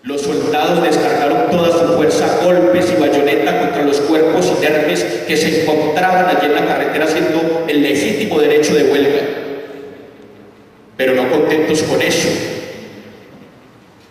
Los soldados descargaron toda su fuerza a golpes y bayoneta contra los cuerpos inermes que se encontraban allí en la carretera haciendo el legítimo derecho de huelga. Pero no contentos con eso,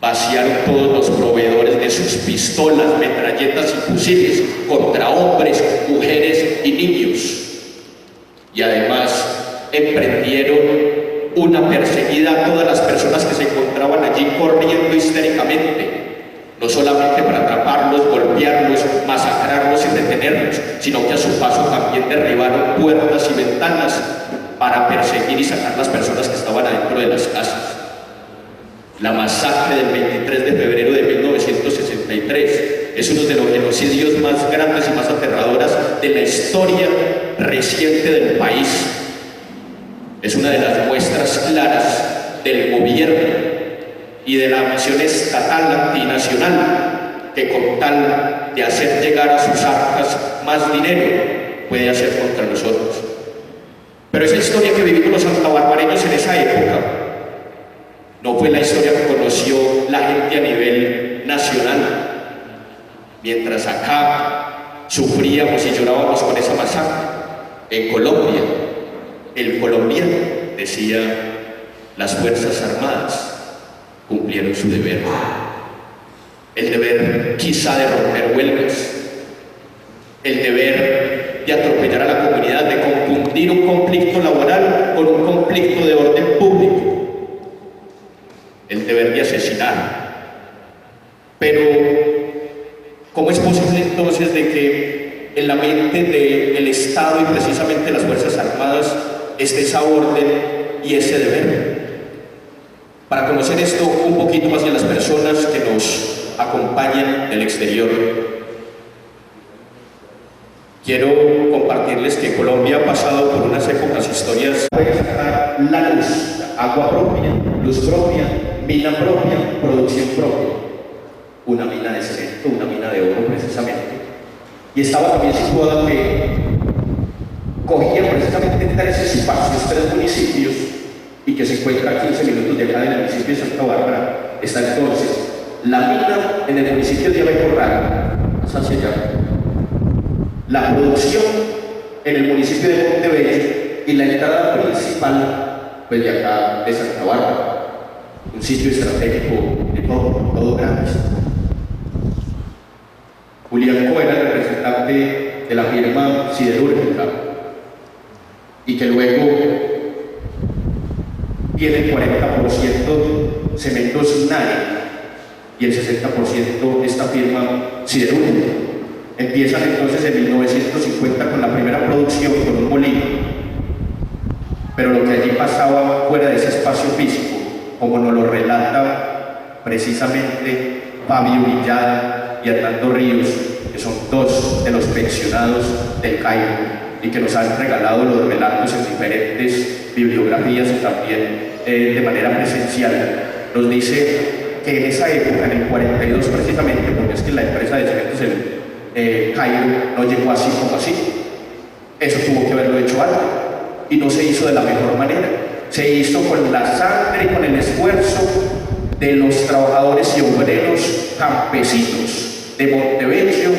vaciaron todos los proveedores de sus pistolas, metralletas y fusiles contra hombres, mujeres y niños. Y además emprendieron una perseguida a todas las personas que se encontraban allí corriendo histéricamente, no solamente para atraparlos, golpearlos, masacrarlos y detenerlos, sino que a su paso también derribaron puertas y ventanas para perseguir y sacar las personas que estaban adentro de las casas. La masacre del 23 de febrero de 1963 es uno de los genocidios más grandes y más aterradoras de la historia reciente del país. Es una de las muestras claras del gobierno y de la misión estatal antinacional que, con tal de hacer llegar a sus arcas más dinero, puede hacer contra nosotros. Pero esa historia que vivimos los santabarbareños en esa época no fue la historia que conoció la gente a nivel nacional. Mientras acá sufríamos y llorábamos con esa masacre, en Colombia, el colombiano decía: las Fuerzas Armadas cumplieron su deber. El deber quizá de romper huelgas, el deber de atropellar a la comunidad, de confundir un conflicto laboral con un conflicto de orden público, el deber de asesinar. Pero ¿cómo es posible entonces de que en la mente del Estado y precisamente las Fuerzas Armadas esté esa orden y ese deber? Para conocer esto un poquito más de las personas que nos acompañan del exterior, quiero compartirles que Colombia ha pasado por unas épocas históricas. Puede sacar la luz, agua propia, luz propia, mina propia, producción propia. Una mina de cemento, una mina de oro precisamente. Y estaba también situada que cogía precisamente 3 espacios, 3 municipios, y que se encuentra a 15 minutos de acá del municipio de Santa Bárbara. Está entonces la mina en el municipio de Abecorral, hacia allá, la producción en el municipio de Montebello y la entrada principal pues de acá de Santa Bárbara, un sitio estratégico de todo grande. Julián Cohen, el representante de la firma siderúrgica, y que luego tiene el 40% Cementos Nari y el 60% esta firma siderúrgica. Empiezan entonces en 1950 con la primera producción con un molino, pero lo que allí pasaba fuera de ese espacio físico, como nos lo relata precisamente Fabio Villada y Hernando Ríos, que son 2 de los pensionados del Cairo y que nos han regalado los relatos en diferentes bibliografías y también de manera presencial, nos dice que en esa época, en el 42 precisamente, porque es que la empresa de cementos Cairo no llegó así como así, eso tuvo que haberlo hecho algo, y no se hizo de la mejor manera, se hizo con la sangre y con el esfuerzo de los trabajadores y obreros campesinos de Montebello,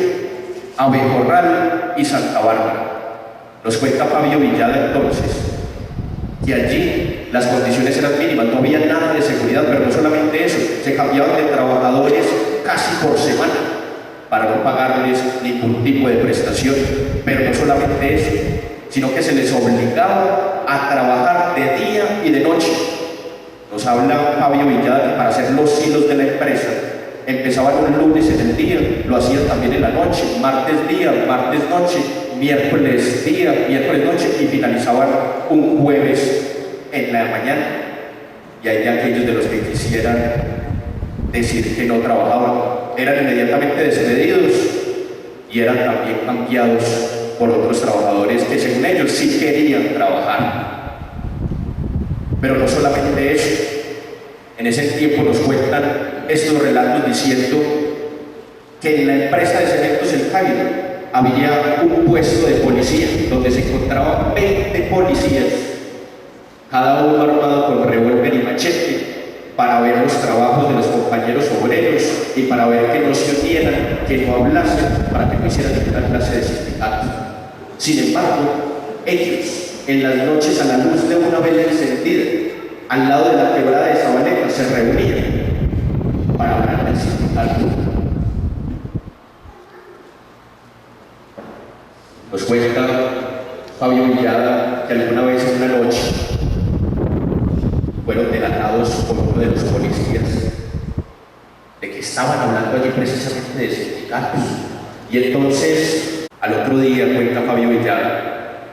Abecorral y Santa Bárbara. Nos cuenta Fabio Villada entonces que allí las condiciones eran mínimas, no había nada de seguridad, pero no solamente eso, se cambiaban de trabajadores casi por semana para no pagarles ningún tipo de prestación. Pero no solamente eso, sino que se les obligaba a trabajar de día y de noche. Nos habla Fabio Villada que para hacer los hilos de la empresa empezaban un lunes en el día, lo hacían también en la noche, martes día, martes noche, miércoles día, miércoles noche, y finalizaban un jueves en la mañana. Y hay aquellos de los que quisieran decir que no trabajaban, eran inmediatamente despedidos y eran también cambiados por otros trabajadores que según ellos sí querían trabajar. Pero no solamente eso, en ese tiempo nos cuentan estos relatos diciendo que en la empresa de cementos El Cairo había un puesto de policía donde se encontraban 20 policías, cada uno armado con revólver y machete, para ver los trabajos de los compañeros obreros y para ver que no se unieran, que no hablasen, para que no hicieran ninguna clase de sindicato. Sin embargo, ellos, en las noches a la luz de una vela encendida, al lado de la quebrada de Sabaneta, se reunían para hablar del sindicato. Nos cuenta Fabio Villada que alguna vez en una noche fueron delatados por uno de los policías de que estaban hablando allí precisamente de sindicatos. Y entonces, al otro día, cuenta Fabio Villada,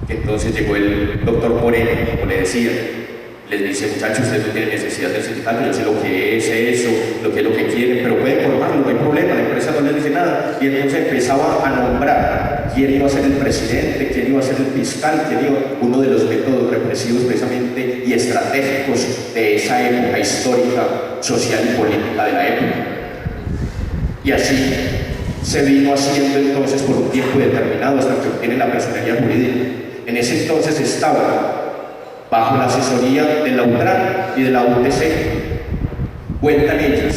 que entonces llegó el doctor Moreno, como le decía, les dice: muchachos, ustedes no tienen necesidad del sindicato, yo sé lo que es eso, lo que es lo que quieren, pero pueden formarlo, no hay problema, la empresa no les dice nada. Y entonces empezaba a nombrar quién iba a ser el presidente, quién iba a ser el fiscal, quién iba, uno de los métodos represivos precisamente y estratégicos de esa época histórica, social y política de la época. Y así se vino haciendo entonces por un tiempo determinado hasta que obtiene la personería jurídica. En ese entonces estaba bajo la asesoría de la UTRAN y de la UTC. Cuentan ellos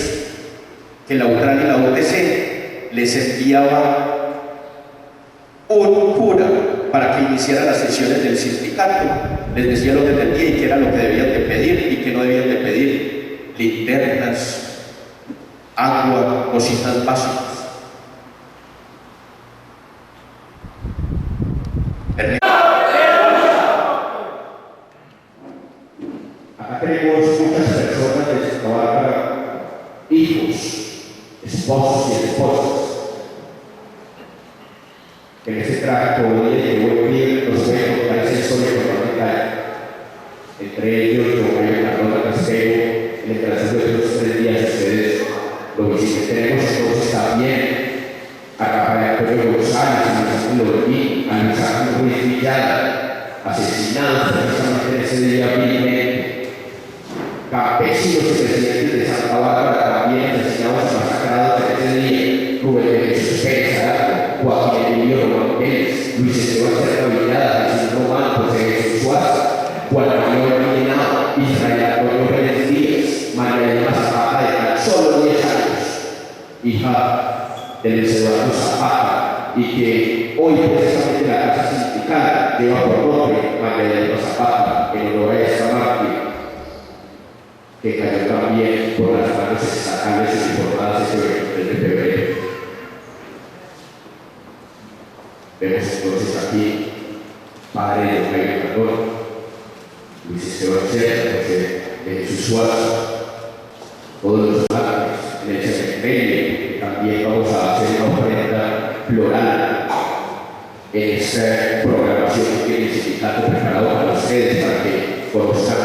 que la UTRAN y la UTC les enviaba un cura para que iniciara las sesiones del sindicato. Les decía lo que entendía y qué era lo que debían de pedir y qué no debían de pedir: linternas, agua, cositas básicas. Acá tenemos muchas personas que se trabajan, hijos, esposos y esposas. En ese traje todo día que voy bien, los veo, parece solo económica. Entre ellos, yo voy a Carlos Castelo, en el transcurso de los 3 días ustedes lo visiten. Tenemos entonces también a Rafael Antonio González, a Luis Lorquín, a Luis Ángel Ruiz Villada, asesinados precisamente en ese día vilmente. Campesinos y presidentes de Santa Bárbara también asesinados y masacrados en ese día. Rubén de Jesús Pérez Arado, Joaquín Emilio Román Pérez, Luis Esteban Cerda Villada, Jesús Román, José Jesús Suárez, Juan Manuel Milenado, Israel Antonio Pérez Díaz, María Elena Zapata, de tan solo 10 años, hija de Luis Eduardo Zapata, y que hoy precisamente la casa sindical lleva por nombre María Elena Zapata, en honor a esta mártir que cayó también por las manos estatales informadas ese 23 de febrero. Vemos entonces aquí padre de Jaime Calor, Luis Esteban Cerda, José de Jesús Suárez, todos los mártires en el cementerio. También vamos a hacer una ofrenda floral en esta programación que tiene el sindicato preparado para ustedes, para que conozcan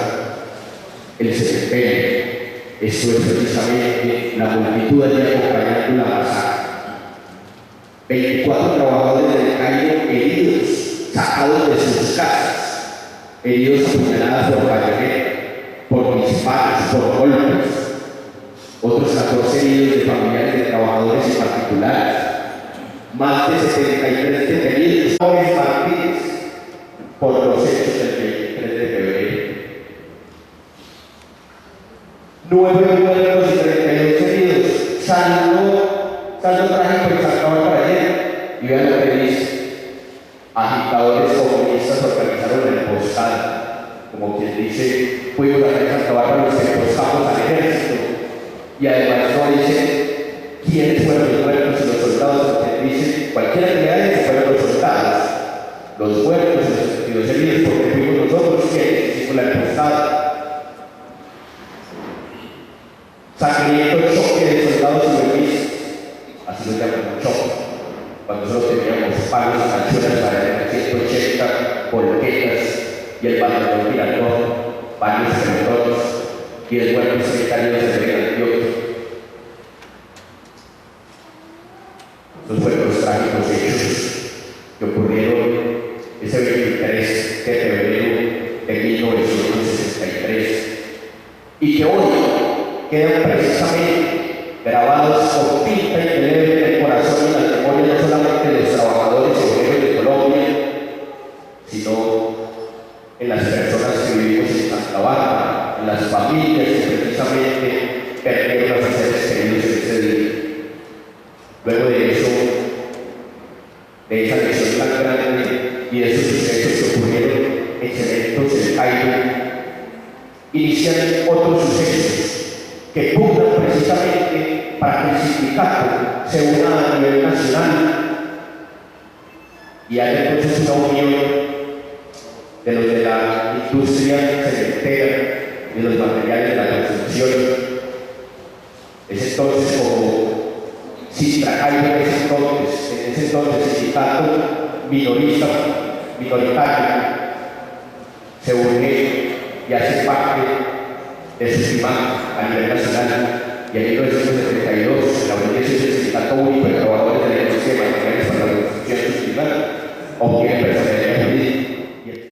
el cementerio. Esto es precisamente la multitud allí acompañando la masacre. 24 trabajadores del Cairo heridos, sacados de sus casas, heridos a puñaladas por bayoneta, por disparos, por golpes. Otros 14 heridos de familiares de trabajadores y particulares. Más de 73 detenidos, jóvenes mártires, por los hechos del 23 de febrero. 9 muertos y 32 heridos. Saldo trágico en Santa Bárbara ayer. Y vean lo que dice: agitadores comunistas organizaron la emboscada. Como quien dice, fuimos a hacer Santa Bárbara, los emboscamos al ejército. Y además no dice quiénes fueron los muertos y los soldados, porque dice cualquiera que le que fueron los soldados, los muertos y los heridos, porque fuimos nosotros que hicimos la emboscada. Sangriento el choque de soldados y huelguistas, así lo llaman choque, cuando solo teníamos palos, canciones para el 180, volquetas y el batallón Mirador, varios territorios y el cuerpo secretario de Seguridad Antioquia. Los fueron trágicos hechos que ocurrieron ese 23 de febrero de 1963 y que hoy quedan precisamente grabados con tinta indeleble en el corazón y en la memoria no solamente de los trabajadores obreros de Colombia, sino en las personas que vivimos en Santa Bárbara, en las familias que precisamente otros sucesos que pugnan precisamente para que el sindicato se una a nivel nacional y haya entonces una unión de los de la industria cementera y los materiales de la construcción. Es entonces como si Tracaibo en ese entonces sindicato minoritario se une y hace parte de su CIMAC a nivel nacional. Y en 1972, la Unión del Sindicato Único de Trabajadores de la Industria de Materiales para la Construcción Industrial obtiene